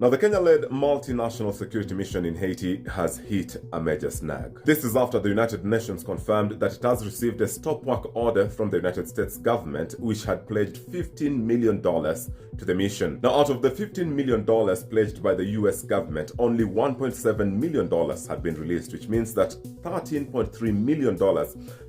Now, the Kenya-led multinational security mission in Haiti has hit a major snag. This is after the United Nations confirmed that it has received a stop work order from the United States government, which had pledged $15 million to the mission. Now, out of the $15 million pledged by the US government, only $1.7 million had been released, which means that $13.3 million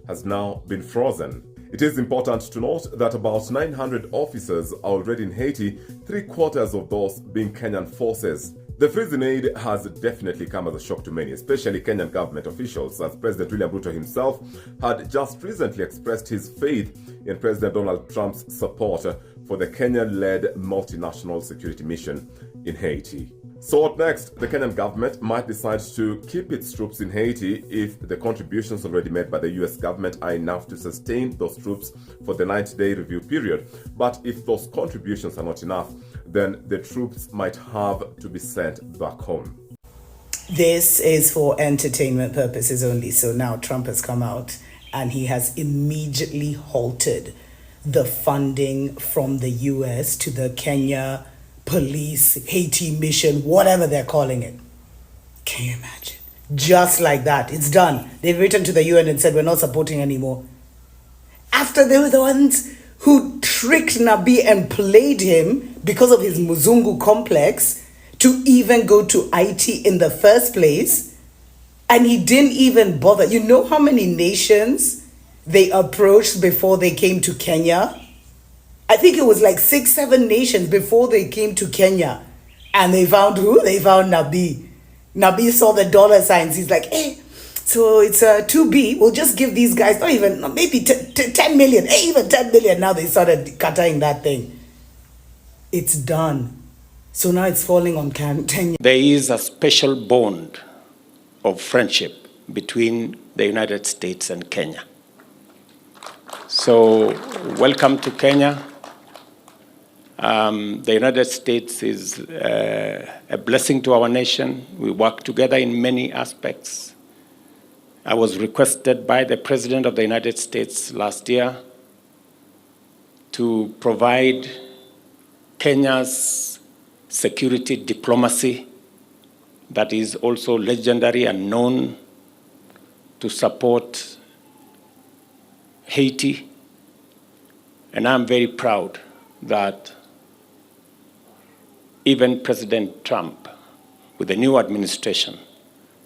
has now been frozen. It is important to note that about 900 officers are already in Haiti, 3/4 of those being Kenyan forces. The freeze in aid has definitely come as a shock to many, especially Kenyan government officials, as President William Ruto himself had just recently expressed his faith in President Donald Trump's support for the Kenyan-led multinational security mission in Haiti. So what next? The Kenyan government might decide to keep its troops in Haiti if the contributions already made by the US government are enough to sustain those troops for the 90-day review period. But if those contributions are not enough, then the troops might have to be sent back home. This is for entertainment purposes only. So now Trump has come out and he has immediately halted the funding from the US to the Kenya police, Haiti mission, whatever they're calling it. Can you imagine? Just like that. It's done. They've written to the UN and said, we're not supporting anymore. After they were the ones who tricked Nabi and played him because of his Muzungu complex to even go to IT in the first place. And he didn't even bother. You know how many nations they approached before they came to Kenya? I think it was like 6-7 nations before they came to Kenya. And they found who? They found Nabi. Nabi saw the dollar signs. He's like, hey, so it's a 2B. We'll just give these guys, not even, maybe 10 million. Hey, even 10 million. Now they started cutting that thing. It's done. So now it's falling on Kenya. There is a special bond of friendship between the United States and Kenya. So welcome to Kenya. The United States is a blessing to our nation. We work together in many aspects. I was requested by the President of the United States last year to provide Kenya's security diplomacy that is also legendary and known to support Haiti. And I'm very proud that even President Trump, with the new administration,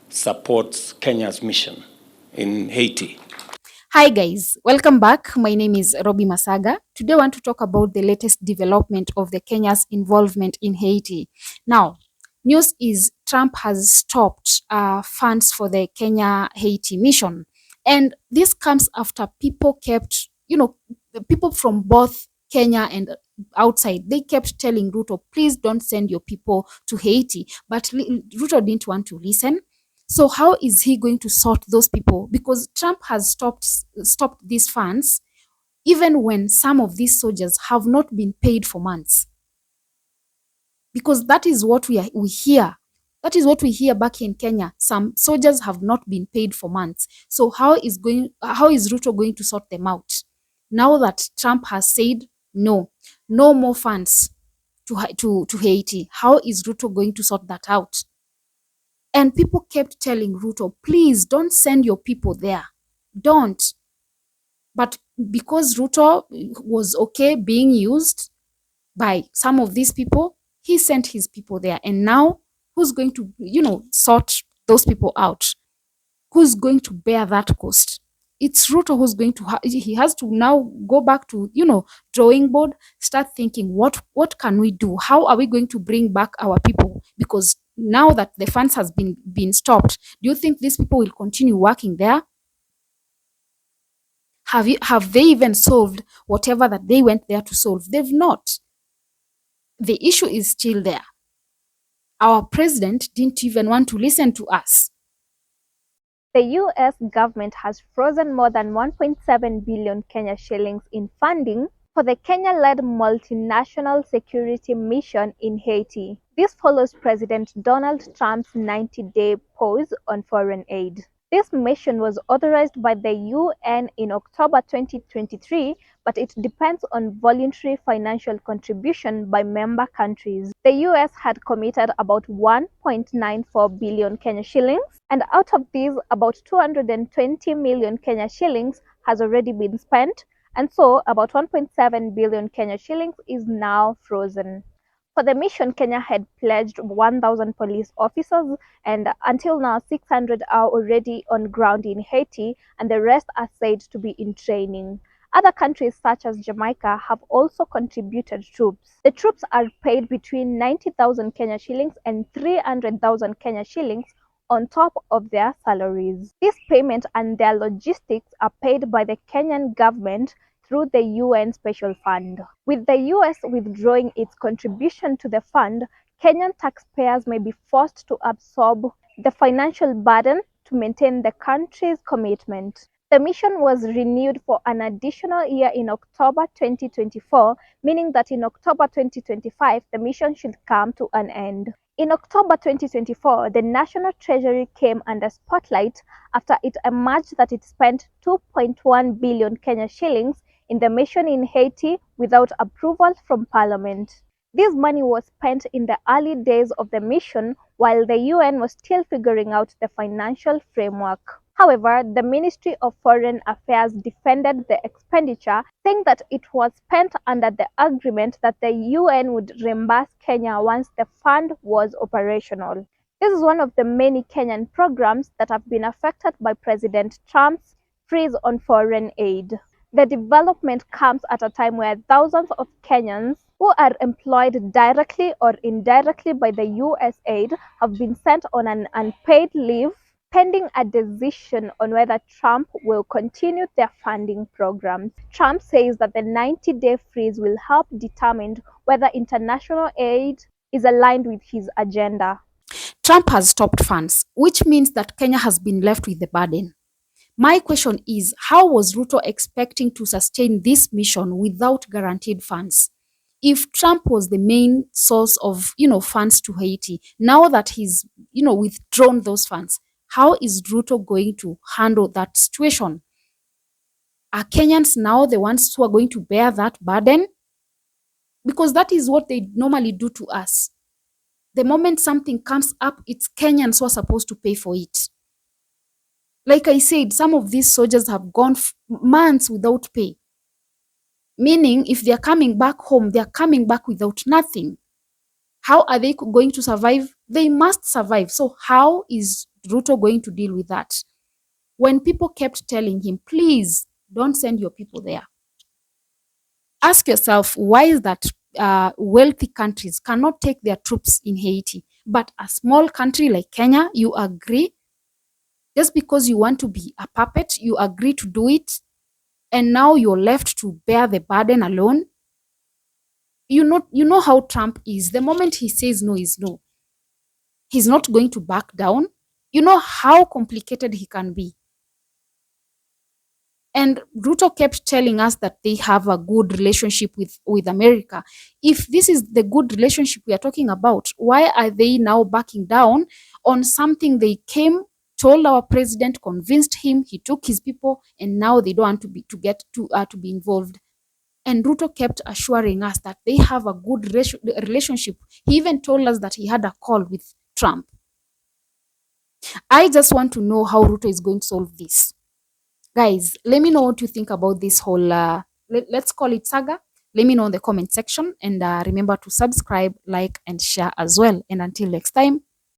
supports Kenya's mission in Haiti. Hi guys, welcome back. My name is Robbie Masaga. Today I want to talk about the latest development of the Kenya's involvement in Haiti. Now, news is Trump has stopped funds for the Kenya-Haiti mission. And this comes after people kept, people from both Kenya and outside, they kept telling Ruto, please don't send your people to Haiti. But Ruto didn't want to listen. So how is he going to sort those people? Because Trump has stopped these funds, even when some of these soldiers have not been paid for months. Because that is what we hear. That is what we hear back in Kenya. Some soldiers have not been paid for months. So how is Ruto going to sort them out? Now that Trump has said no more funds to Haiti, how is Ruto going to sort that out? And people kept telling Ruto, please don't send your people there. Don't. But because Ruto was okay being used by some of these people, he sent his people there. And now who's going to, sort those people out? Who's going to bear that cost? It's Ruto who's going to, he has to now go back to, drawing board, start thinking, what can we do? How are we going to bring back our people? Because now that the funds has been stopped, do you think these people will continue working there? Have they even solved whatever that they went there to solve? They've not. The issue is still there. Our president didn't even want to listen to us. The US government has frozen more than 1.7 billion Kenya shillings in funding for the Kenya-led multinational security mission in Haiti. This follows President Donald Trump's 90-day pause on foreign aid. This mission was authorized by the UN in October 2023, but it depends on voluntary financial contribution by member countries. The US had committed about 1.94 billion Kenya shillings, and out of these, about 220 million Kenya shillings has already been spent, and so about 1.7 billion Kenya shillings is now frozen. For the mission, Kenya had pledged 1,000 police officers, and until now, 600 are already on ground in Haiti, and the rest are said to be in training. Other countries such as Jamaica have also contributed troops. The troops are paid between 90,000 Kenya shillings and 300,000 Kenya shillings on top of their salaries. This payment and their logistics are paid by the Kenyan government through the UN Special Fund. With the US withdrawing its contribution to the fund, Kenyan taxpayers may be forced to absorb the financial burden to maintain the country's commitment. The mission was renewed for an additional year in October 2024, meaning that in October 2025, the mission should come to an end. In October 2024, the National Treasury came under spotlight after it emerged that it spent 2.1 billion Kenya shillings in the mission in Haiti without approval from Parliament. This money was spent in the early days of the mission while the UN was still figuring out the financial framework. However, the Ministry of Foreign Affairs defended the expenditure, saying that it was spent under the agreement that the UN would reimburse Kenya once the fund was operational. This is one of the many Kenyan programs that have been affected by President Trump's freeze on foreign aid. The development comes at a time where thousands of Kenyans who are employed directly or indirectly by the US aid have been sent on an unpaid leave, pending a decision on whether Trump will continue their funding programs. Trump says that the 90-day freeze will help determine whether international aid is aligned with his agenda. Trump has stopped funds, which means that Kenya has been left with the burden. My question is, how was Ruto expecting to sustain this mission without guaranteed funds? If Trump was the main source of, funds to Haiti, now that he's, withdrawn those funds, how is Ruto going to handle that situation? Are Kenyans now the ones who are going to bear that burden? Because that is what they normally do to us. The moment something comes up, it's Kenyans who are supposed to pay for it. Like I said, some of these soldiers have gone months without pay. Meaning, if they're coming back home, they're coming back without nothing. How are they going to survive? They must survive. So how is Ruto going to deal with that? When people kept telling him, please don't send your people there. Ask yourself, why is that wealthy countries cannot take their troops in Haiti, but a small country like Kenya, you agree? Just because you want to be a puppet, you agree to do it, and now you're left to bear the burden alone. You know how Trump is. The moment he says no is no. He's not going to back down. You know how complicated he can be. And Ruto kept telling us that they have a good relationship with America. If this is the good relationship we are talking about, why are they now backing down on something they came, told our president, convinced him, he took his people, and now they don't want to be involved? And Ruto kept assuring us that they have a good relationship. He even told us that he had a call with Trump. I just want to know how Ruto is going to solve this. Guys, let me know what you think about this whole, let's call it saga. Let me know in the comment section. And remember to subscribe, like, and share as well. And until next time,